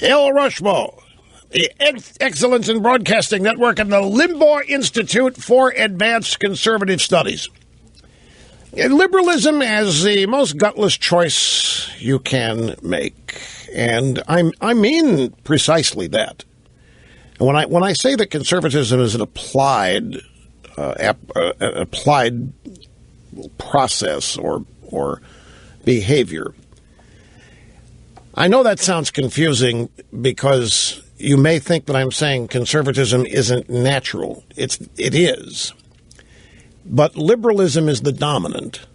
El Rushmo, the Excellence in Broadcasting Network, and the Limbaugh Institute for Advanced Conservative Studies. Liberalism as the most gutless choice you can make. And I mean precisely that. And when I say that conservatism is an applied process or behavior, I know that sounds confusing because you may think that I'm saying conservatism isn't natural. It is. But liberalism is the dominant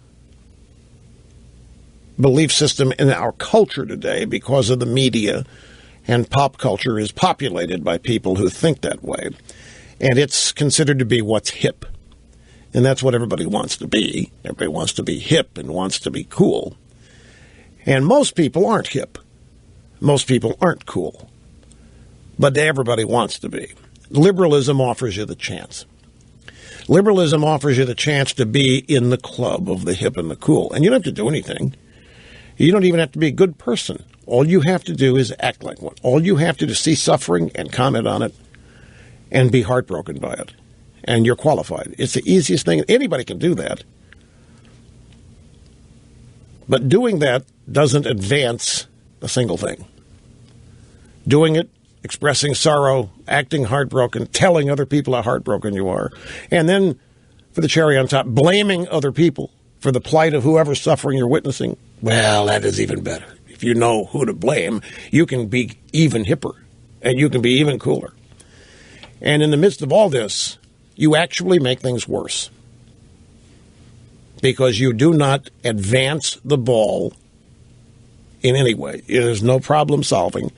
belief system in our culture today because of the media, and pop culture is populated by people who think that way. And it's considered to be what's hip. And that's what everybody wants to be. Everybody wants to be hip and wants to be cool. And most people aren't hip. Most people aren't cool. But everybody wants to be. Liberalism offers you the chance. Liberalism offers you the chance to be in the club of the hip and the cool. And you don't have to do anything. You don't even have to be a good person. All you have to do is act like one. All you have to do is see suffering and comment on it and be heartbroken by it. And you're qualified. It's the easiest thing. Anybody can do that. But doing that doesn't advance a single thing. Doing it, expressing sorrow, acting heartbroken, telling other people how heartbroken you are, and then, for the cherry on top, blaming other people for the plight of whoever's suffering you're witnessing, well, that is even better. If you know who to blame, you can be even hipper, and you can be even cooler. And in the midst of all this, you actually make things worse because you do not advance the ball in any way. There's no problem solving.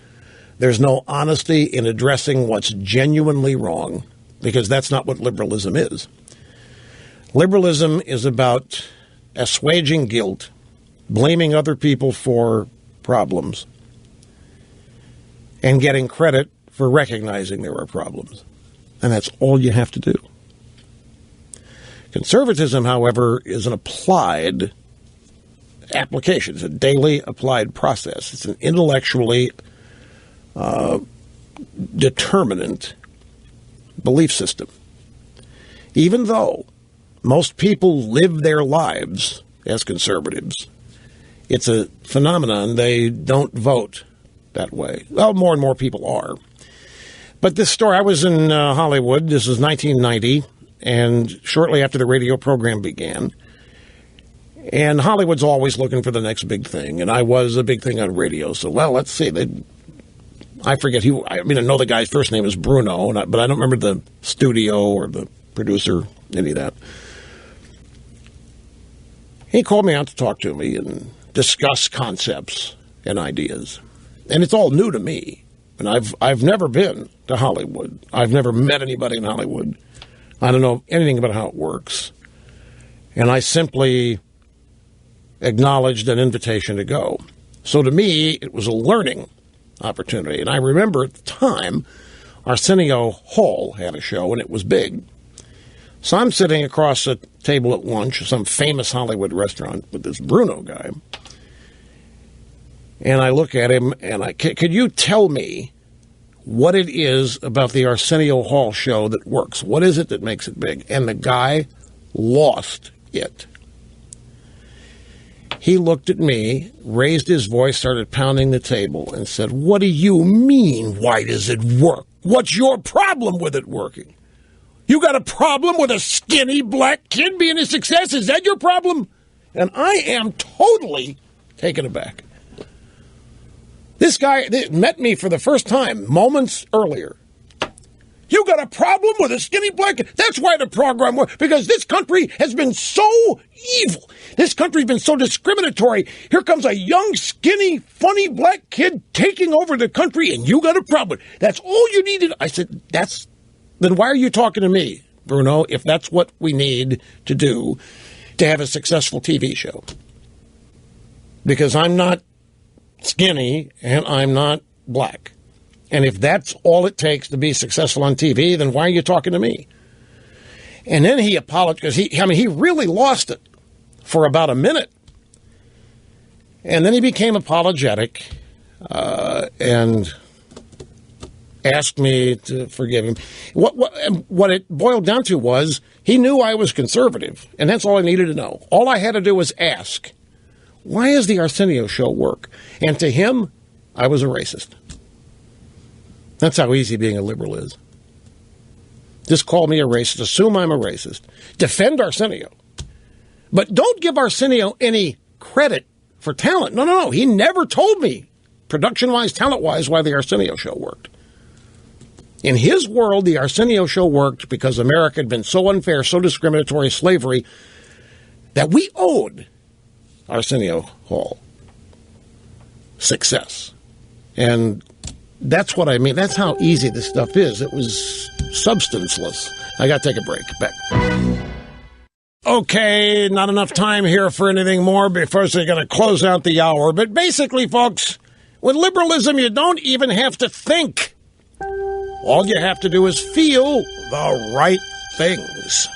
There's no honesty in addressing what's genuinely wrong, because that's not what liberalism is. Liberalism is about assuaging guilt, blaming other people for problems, and getting credit for recognizing there are problems. And that's all you have to do. Conservatism, however, is an applied application. It's a daily applied process. It's an intellectually determinant belief system. Even though most people live their lives as conservatives, it's a phenomenon. They don't vote that way. Well, more and more people are. But this story, I was in Hollywood. This was 1990, and shortly after the radio program began. And Hollywood's always looking for the next big thing, and I was a big thing on radio. So, well, let's see. I forget who. I know the guy's first name is Bruno, but I don't remember the studio or the producer, any of that. He called me out to talk to me and discuss concepts and ideas. And it's all new to me. And I've never been to Hollywood. I've never met anybody in Hollywood. I don't know anything about how it works. And I simply acknowledged an invitation to go. So to me, it was a learning opportunity. And I remember at the time, Arsenio Hall had a show, and it was big. So I'm sitting across a table at lunch at some famous Hollywood restaurant with this Bruno guy. And I look at him, and could you tell me what it is about the Arsenio Hall show that works? What is it that makes it big? And the guy lost it. He looked at me, raised his voice, started pounding the table, and said, "What do you mean, why does it work? What's your problem with it working? You got a problem with a skinny black kid being a success? Is that your problem?" And I am totally taken aback. This guy met me for the first time moments earlier. You got a problem with a skinny black kid? That's why the program works, because this country has been so evil. This country's been so discriminatory. Here comes a young, skinny, funny black kid taking over the country, and you got a problem. That's all you needed. I said, then why are you talking to me, Bruno, if that's what we need to do to have a successful TV show? Because I'm not skinny and I'm not black. And if that's all it takes to be successful on TV, then why are you talking to me? And then he apologized, because he really lost it for about a minute. And then he became apologetic. And asked me to forgive him. What it boiled down to was he knew I was conservative, and that's all I needed to know. All I had to do was ask, why does the Arsenio show work? And to him, I was a racist. That's how easy being a liberal is. Just call me a racist, assume I'm a racist, defend Arsenio. But don't give Arsenio any credit for talent. No. He never told me, production-wise, talent-wise, why the Arsenio show worked. In his world, the Arsenio show worked because America had been so unfair, so discriminatory, slavery, that we owed Arsenio Hall success. And that's what I mean. That's how easy this stuff is. It was substanceless. I got to take a break. Back. Okay, not enough time here for anything more before they're going to close out the hour. But basically, folks, with liberalism, you don't even have to think. All you have to do is feel the right things.